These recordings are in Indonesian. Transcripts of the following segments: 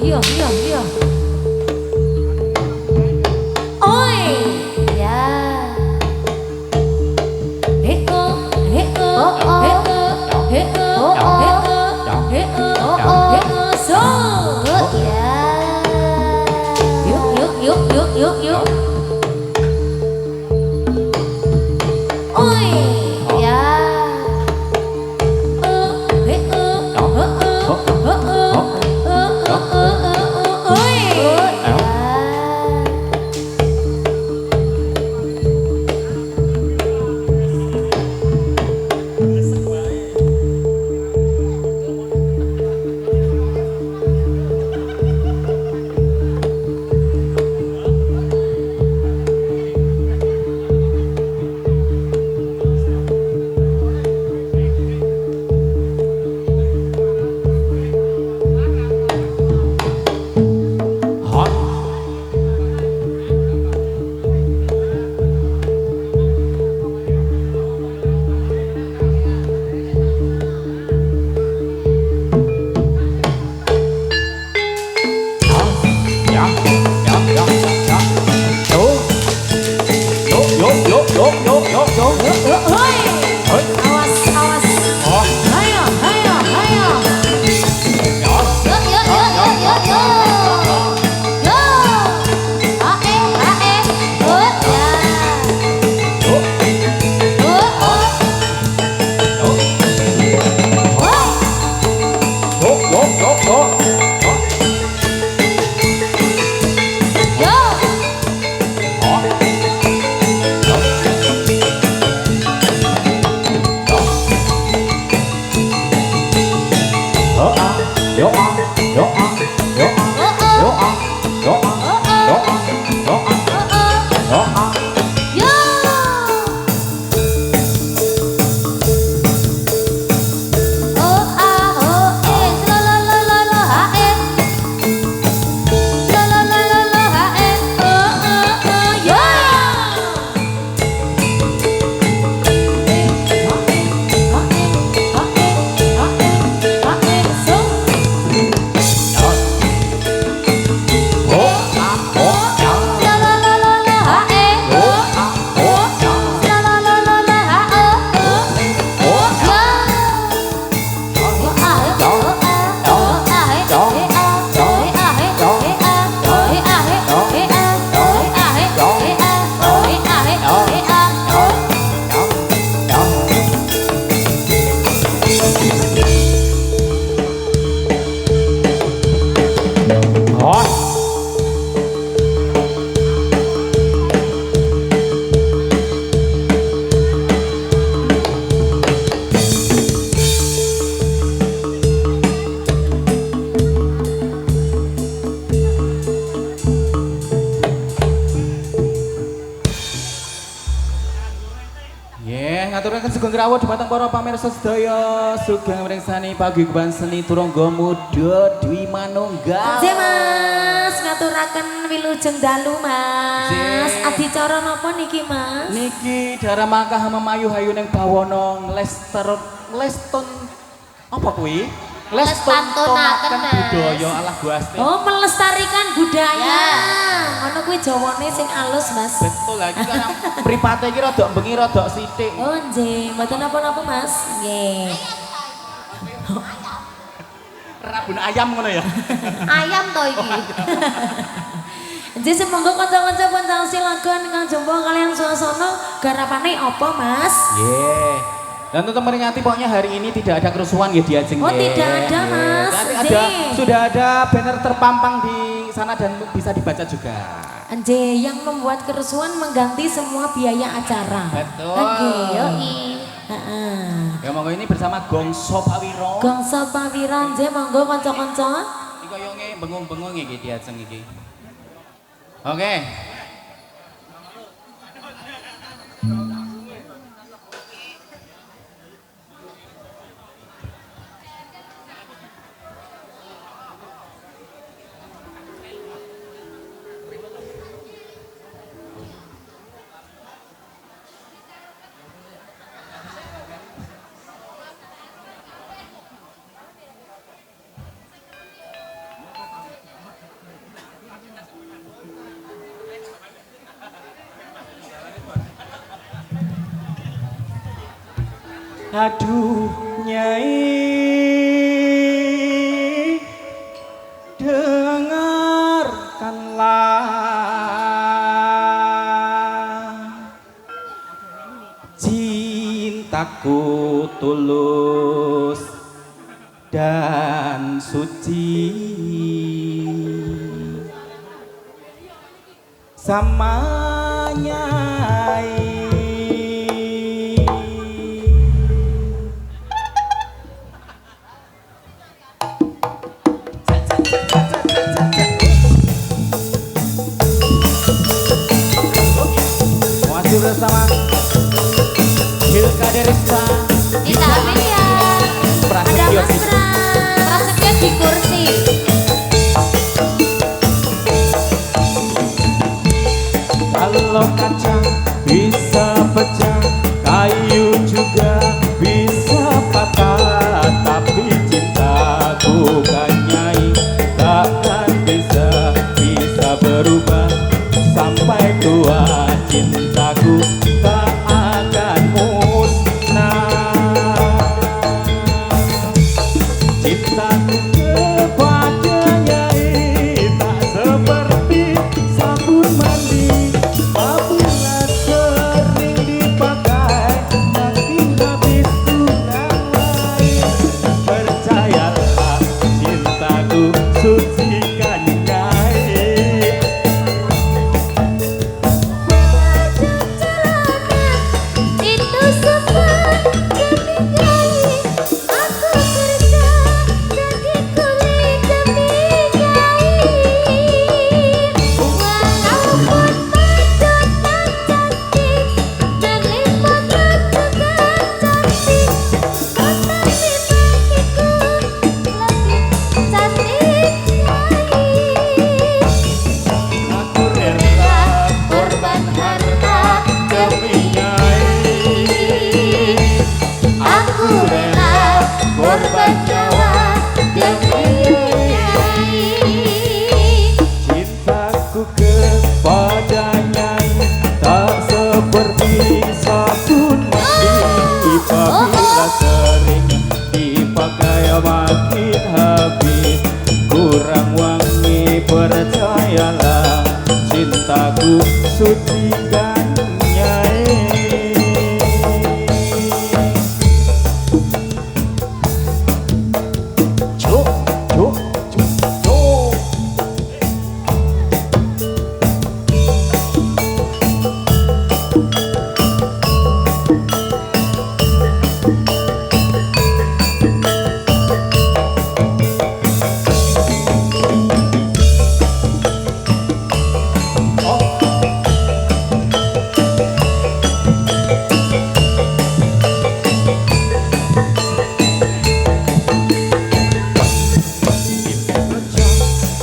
iya, iya, iya. Oi, ya. Heko, heko, heko, heko, heko, heko, heko, so. Ya. Yuk, yuk, yuk, yuk, yuk, yuk. Oi, ya. Ngaturaken sugeng rawuh dhumateng para pamirsa sedaya sugeng mringsani paguyuban seni turangga muda Dwi Manunggal. Nggih Mas, ngaturaken wilujeng dalu Mas. Adicara napa niki Mas? Niki Dara Mangkah memayu hayu ning bawana Leston apa kuwi? Lestontonaken budaya alah Guasti. Oh, melestarikan budaya. Ngono kuwi Jawane sing alus Mas. Betul lagi kan mripate iki rada bengi rada sithik. Oh nggih, mboten napa-napa Mas. Nggih. Rabun ayam ngono ya. Ayam to iki. Nggih semonggo kanca-kanca pun silakan Kang Jompo kalian suasana garapane apa Mas? Nggih. Dan untuk memperingati pokoknya hari ini tidak ada kerusuhan ya di Ajeng. Oh tidak ada Mas. Sudah ada banner terpampang di sana dan bisa dibaca juga. Anje yang membuat kerusuhan mengganti semua biaya acara. Betul. Oke, yoi. Ya monggo ini bersama Gongso Pawiro. Gongso Pawiro nggih monggo kanca-kanca. Iki koyo bengung-bengung iki di Ajeng iki. Oke. Aduh Nyai, dengarkanlah cintaku tulus dan suci sama Nyai. Masih bersama Hilka Derista Dita Amelia. Ada Prasetyo Mas Pras. Prasetyo di kursi. Kalau kaca bisa pecah, kayu juga bisa patah, tapi cintaku kan Nyai takkan bisa berubah sampai tua. Cintaku tak akan musnah. Cintaku kepada Nyai tak seperti sabun mandi, apabila sering dipakai makin habis tulang lain. Percayalah cintaku sucikan Nyai. Itu semua demi Nyai. Aku kerja jadi kuli demi Nyai. Walaupun majukan cantik, terlipat juga cantik, tetapi bagiku lebih cantik Nyai. Aku rela korban harta demi Nyai. Aku rela korban nyawa demi Nyai. Cintaku kepada Nyai tak seperti sabun mandi, apabila sering dipakai makin habis kurang wangi. Percayalah cintaku sucikan Nyai. Cuk, cuk, cuk, cuk.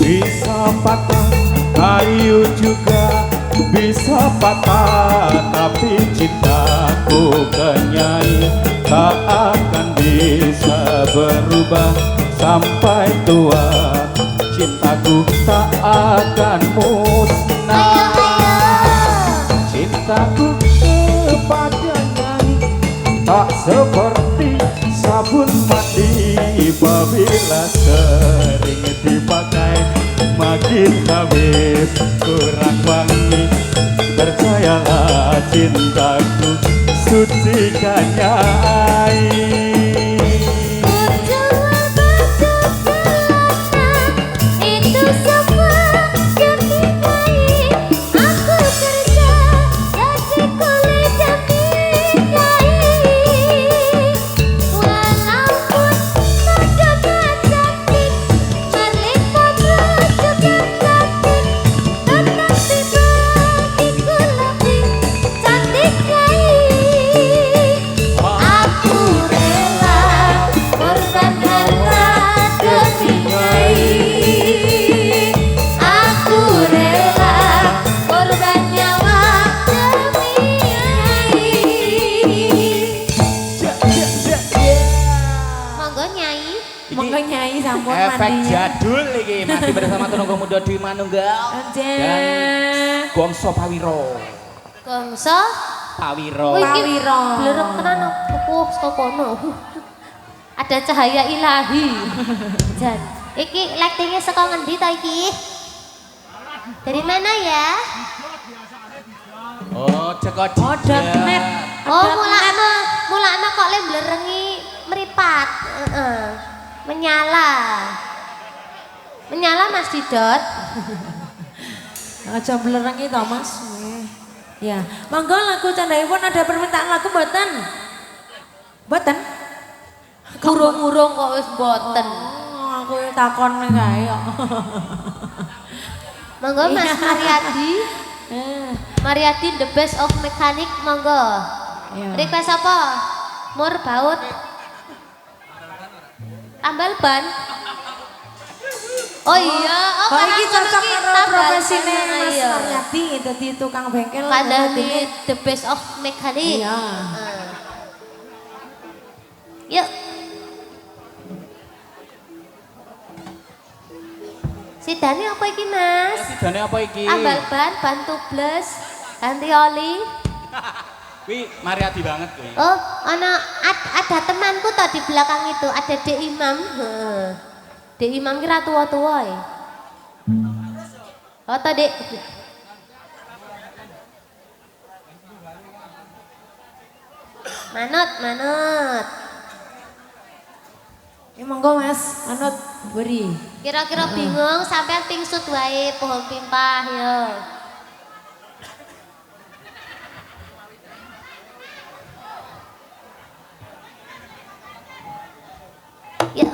Bisa patah, kayu juga bisa patah, tapi cintaku ke Nyai tak akan bisa berubah sampai tua. Cintaku tak akan musnah. Cintaku kepada Nyai tak seperti sabun mandi, apabila sering dipakai makin habis kurang wangi. Percayalah cintaku sucikan Nyai. Itu semua demi Nyai. Aku kerja jadi kuli demi Nyai. Walaupun majukan cantik, terlipat juga cantik, tetapi bagiku lebih cantik Nyai. Aku rela korban harta demi Nyai. Aku rela korban nyawa demi Nyai. Monggo Nyai. Monggo Nyai sampun Efek mandi. jadul iki masih bersama Tununggo Muda Dwi Manunggal dan Anjir. Gongso Pawiro. Gongso Pawiro. Pawiro. Blerek tenan saka kono. Ada cahaya ilahi. Jan, iki lightingnya saka ngendi ta iki? Dari mana ya? Oh, Joko darknet. Oh, mulakno kok le blerengi meripat. Menyala. Menyala Mas Didot. Aja belerengi to Mas. Ya, monggo lagu candhaipun ada permintaan lagu mboten? Mboten? Urung-urung kok wis mboten. Oh, aku takon kae kok. Monggo Mas Mariadi. Mariadi the best of mechanic monggo. Iya. Request apa? Mur baut. Tambal ban. Oh iya, Oh, iki cocok karo profesine Mas iya. Mariadi dadi tukang bengkel. Kadah di the best of mechanic. Iya. Yuk. Sidane apa iki Mas? Sidane apa iki? Tambal ban, ban tubles, ganti oli. Wih, Mariadi banget kuwi. Oh, ada temanku toh di belakang itu, ada Dek Imam. Dek Imam kira tua-tua ya. Oh, toh Dek. Manut. Ya monggo Mas, manut beri. Kira-kira bingung sampean pingsut wae pohon pimpah yo. Ya.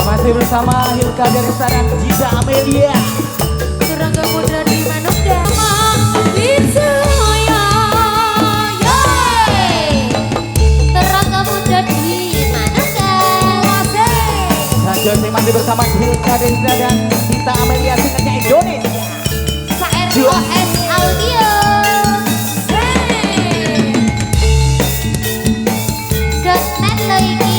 Masih bersama Hilka Darissa dan Gita Amelia. Serangga muda di Manuka. Bisa ya. Terangga muda di Manuka. Saja saya masih bersama Hilka Darissa dan Gita Amelia singernya Indonesia. KROS Audio. .net lo iki.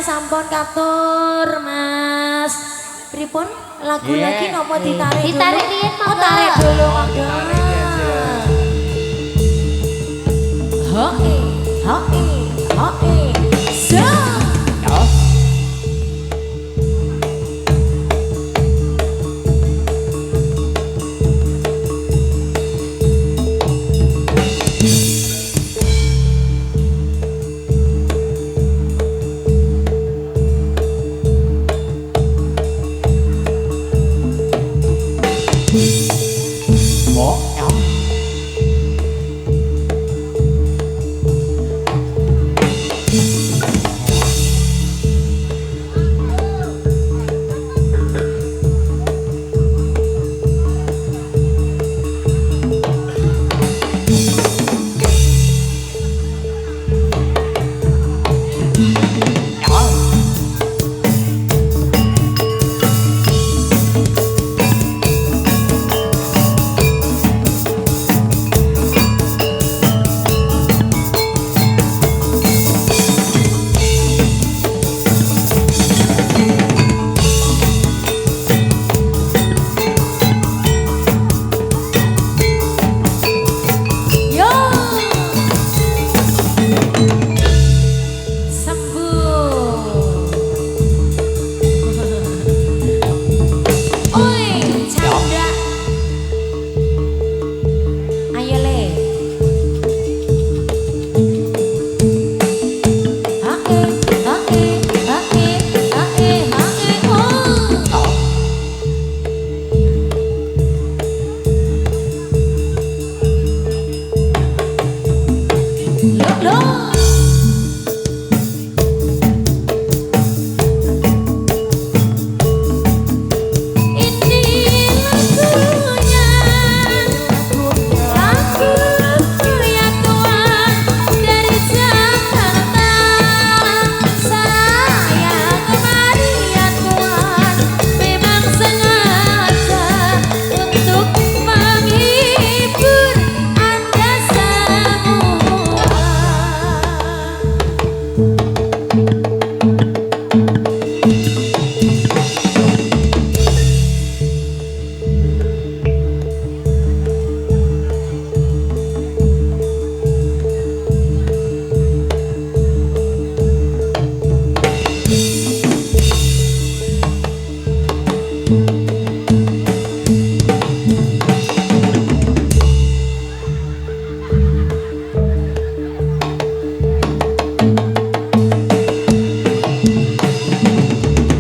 sampun katur Mas. Pripun lagu lagi nopo ditarik dulu? Ditarik riyen Oh, monggo. tarik dulu monggo. Hoke, hoke, hoke. So. Oh, ya. Yo, sembuh. Oi, canda. Ayo le. Hae, hae, hae, hae, hae, oh. Lo, lo. Ini lagunya, lagu yang tua dari Jakarta. Sayang kemari ya Tuhan, memang sengaja untuk menghibur Anda semua.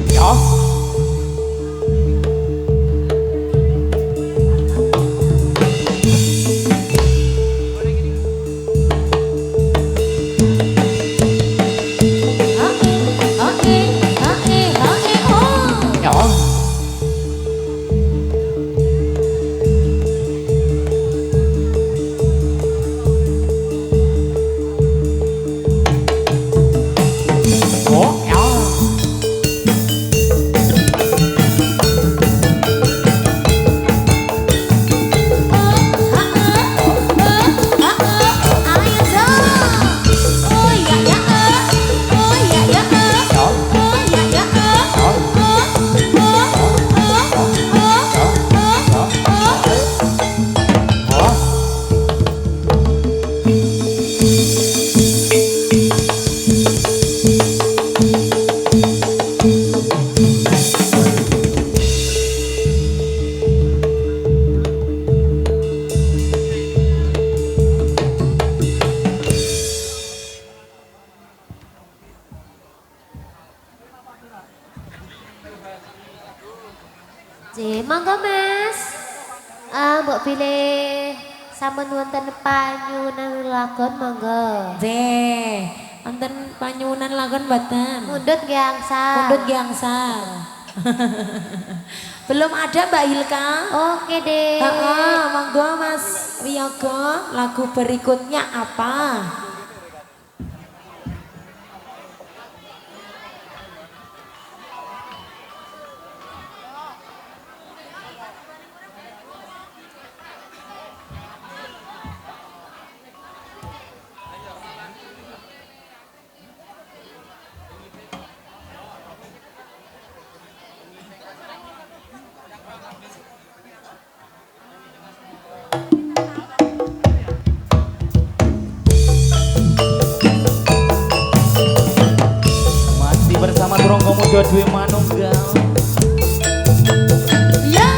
Ya. Hae, hae, hae, hae, oh. Ya. Oh, ya. Mangga Mas. Mbok pilih sampun wonten panyuwunan lagon mangga. Wonten panyuwunan lagon mboten? Mundhut nggih angsal. Mundhut nggih angsal. Belum ada Mbak Hilka? Oke deh. Monggo Mas Wiyogo, lagu berikutnya apa? Muda duwe manunggal. Ya.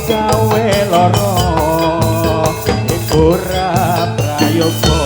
gawe loro iku ora prayoga.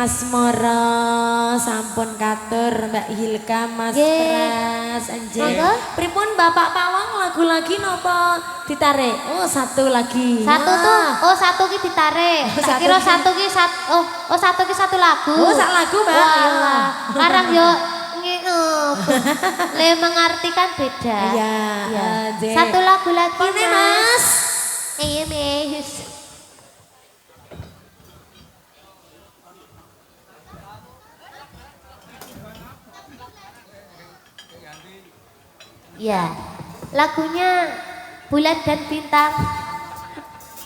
Asmara sampun katur Mbak Hilka, Mas Pras, Anjir. Pripun Bapak Pawang lagu lagi napa ditarik? Oh satu lagi. Satu tuh, oh satu ki ditarik. Tak kira satu ki satu ki satu lagu. Oh sak lagu Mbak. Wah, karang yo le mengartikan beda. Iya. Satu lagu lagi Kone, Mas. Iya Mas. Ya, lagunya Bulan dan Bintang.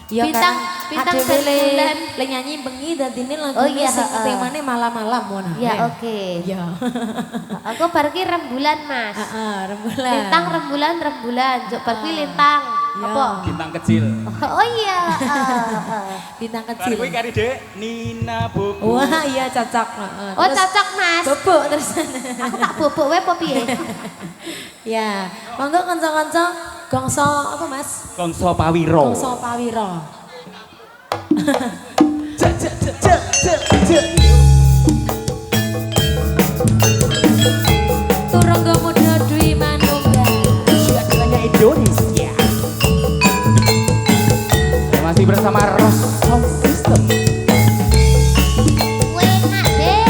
Ya, bintang dan bulan. Le nyanyi bengi dadine lagu Oh iya, sing temane malam-malam ngono. Ya oke. Ya. Aku bar ki rembulan, Mas. Rembulan. Lintang rembulan. Juk bar ki lintang. Ya. Apa? Bintang kecil. Oh iya. Bintang kecil. Kuwi kari Dek Nina Bobo. Wah, iya cocok. Oh cocok, Mas. Bobok terus. Aku tak bobok wae apa piye? Ya, monggo kanca-kanca gongso apa Mas? Gongso Pawiro. Gongso Pawiro. Turangga Muda Dwi Manunggal. Syukurnya Indonesia. Masih bersama Ros Sound System. Enak deh.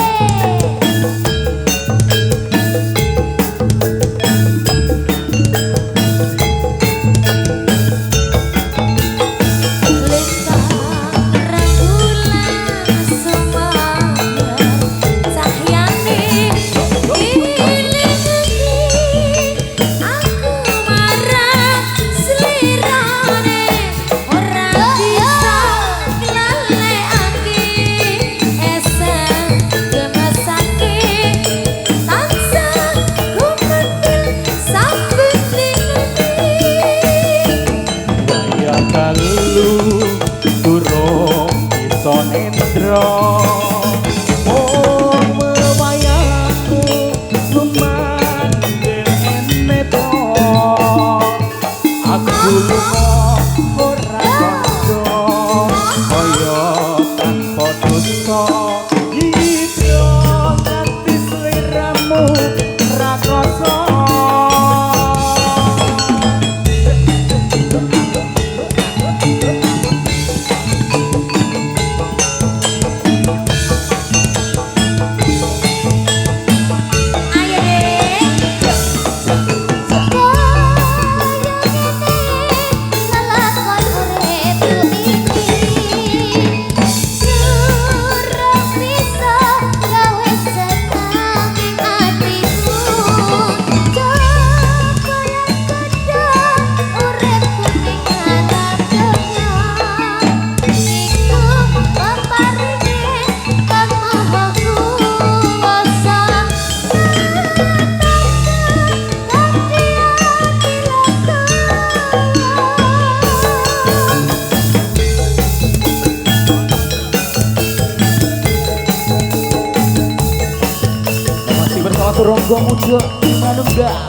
Turangga Muda Dwi Manunggal.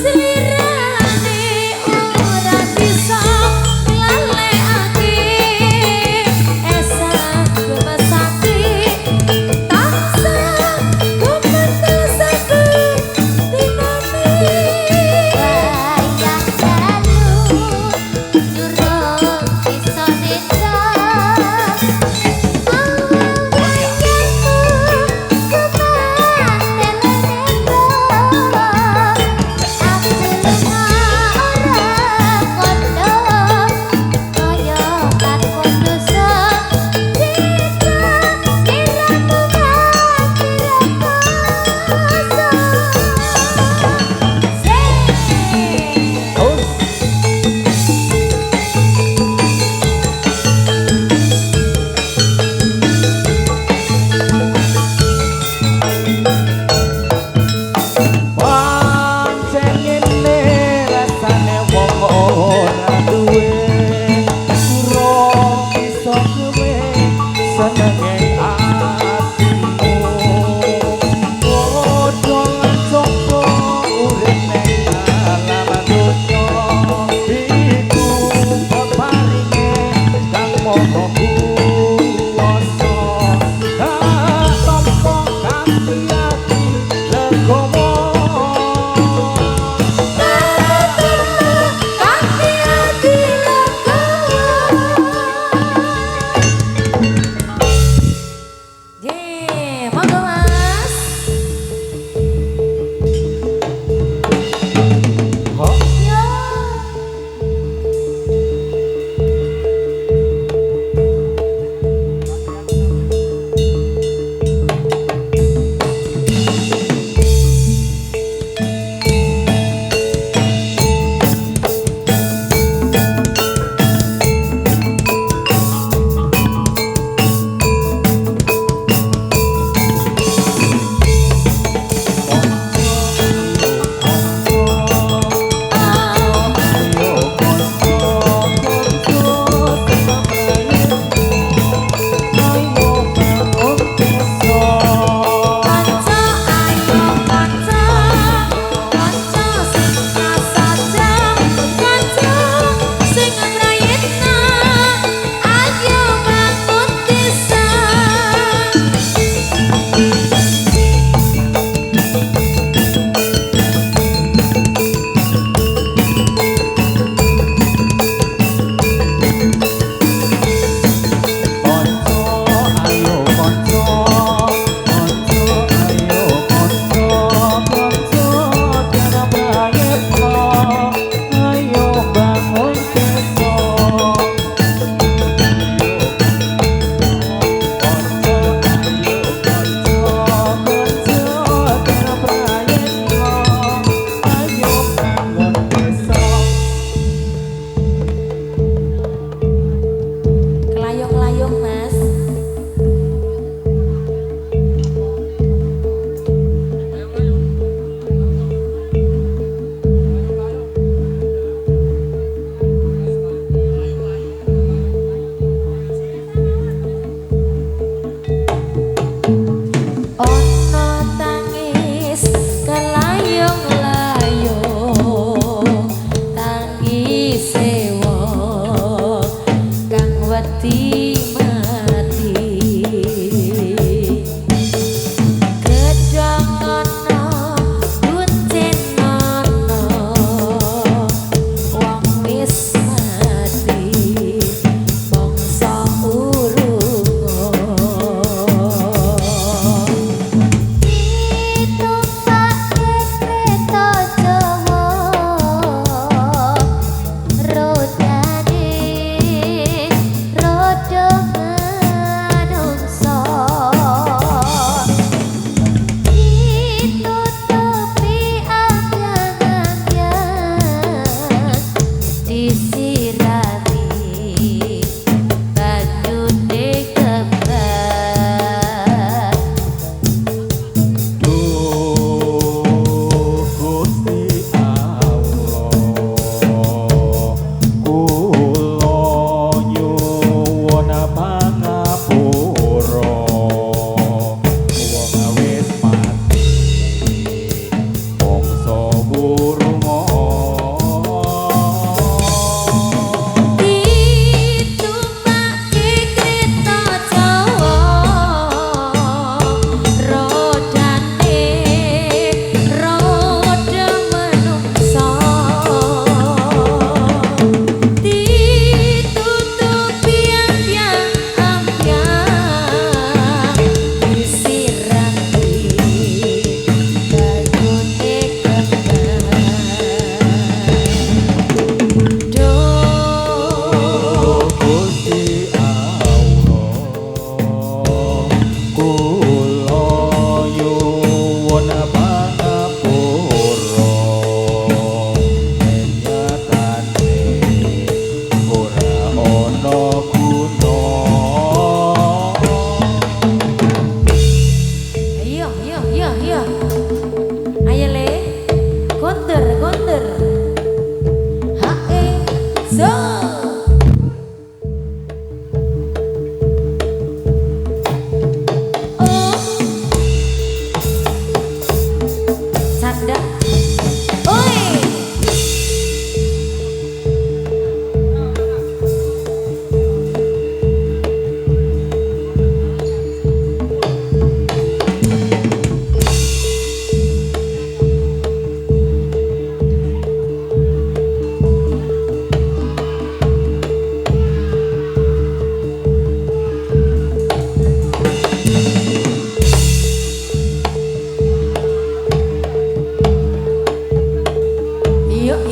Selirane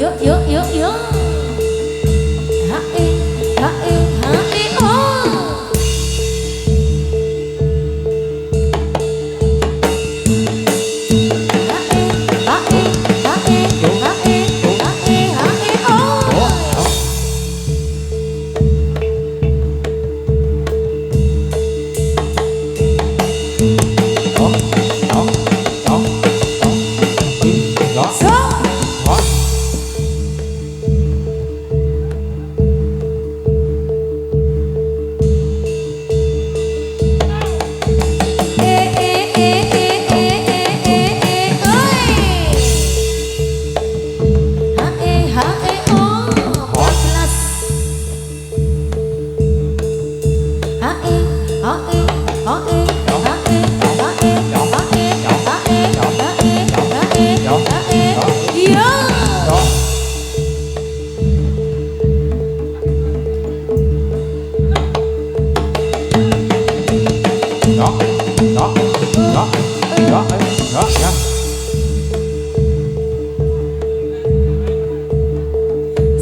yuk yuk yuk yuk. Hae hae hae oh.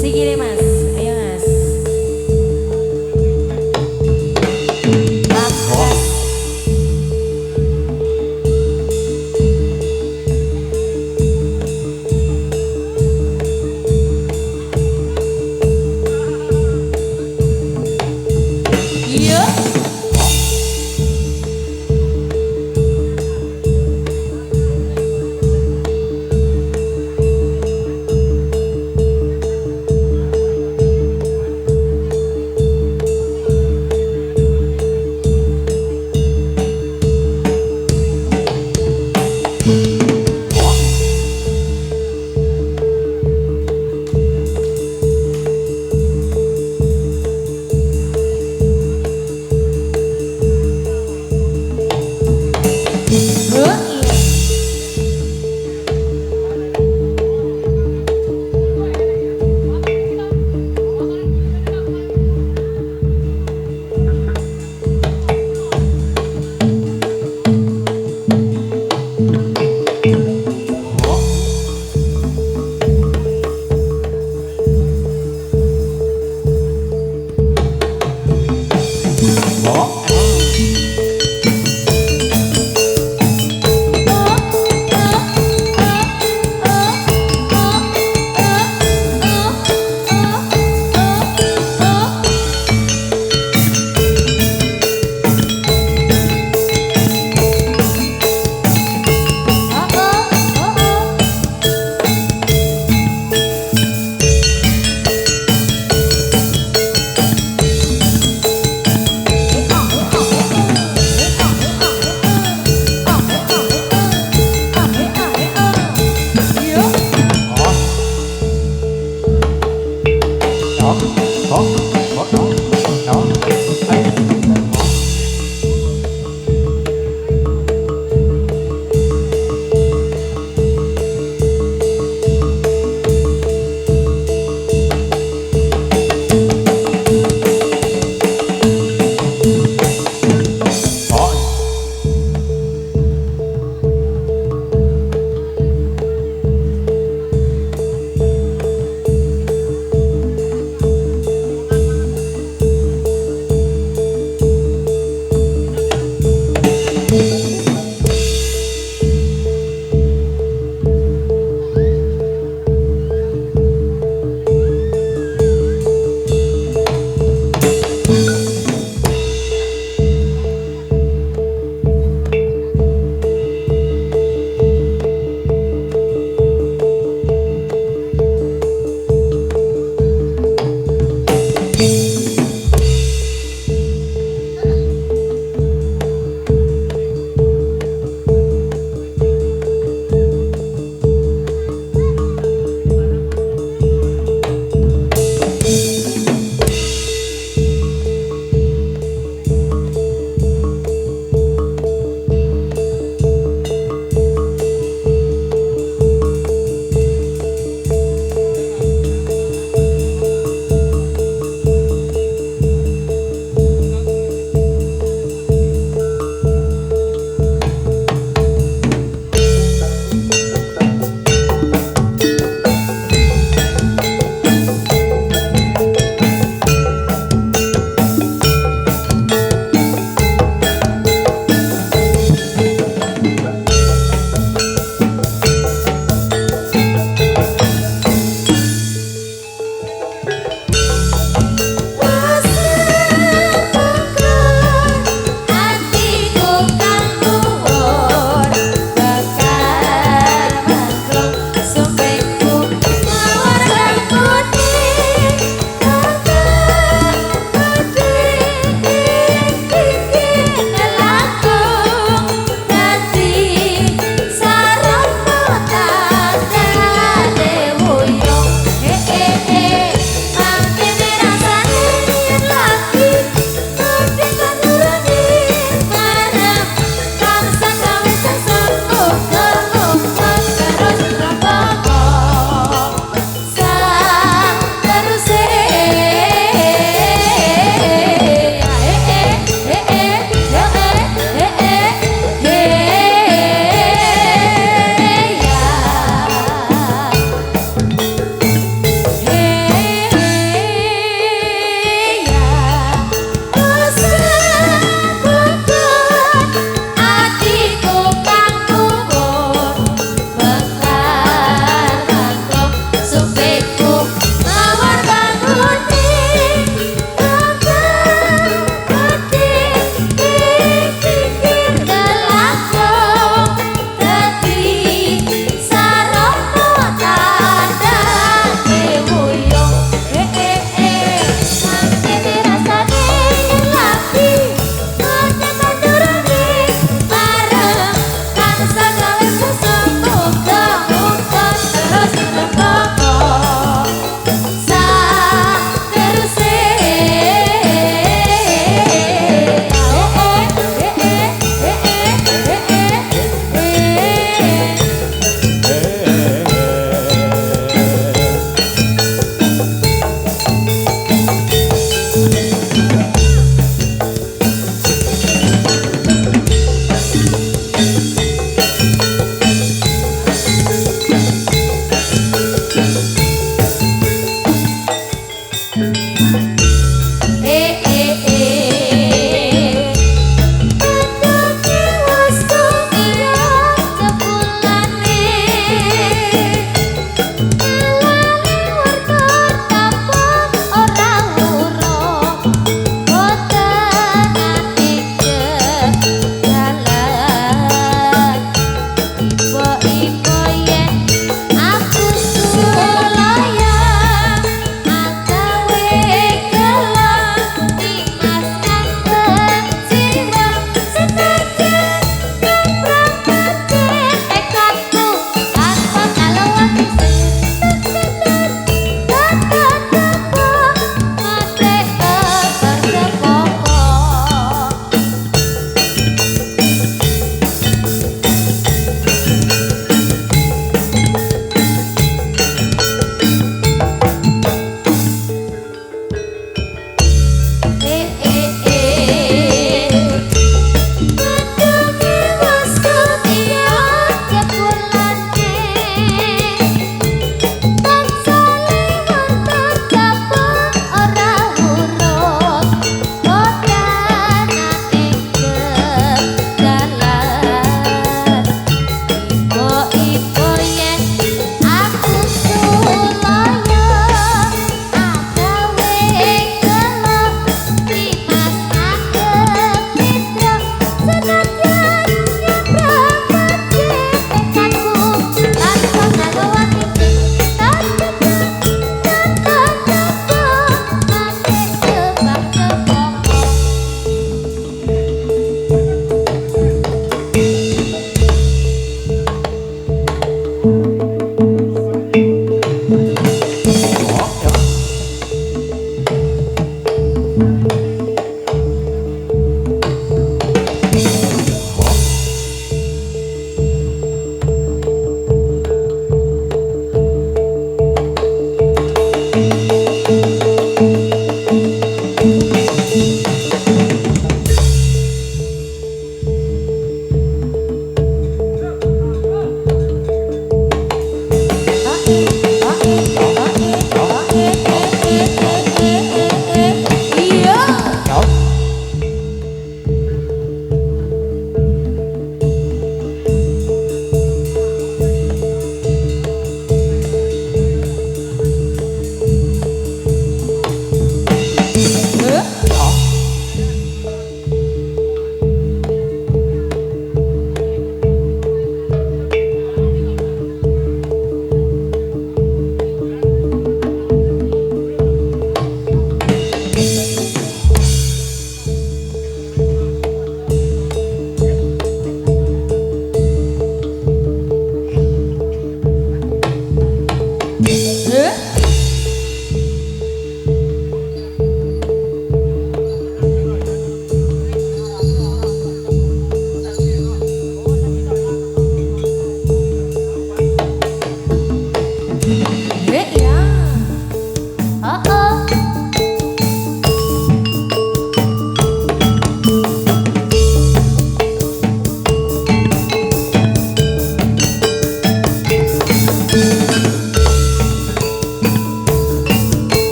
Sikile mas, ayo mas. Hả?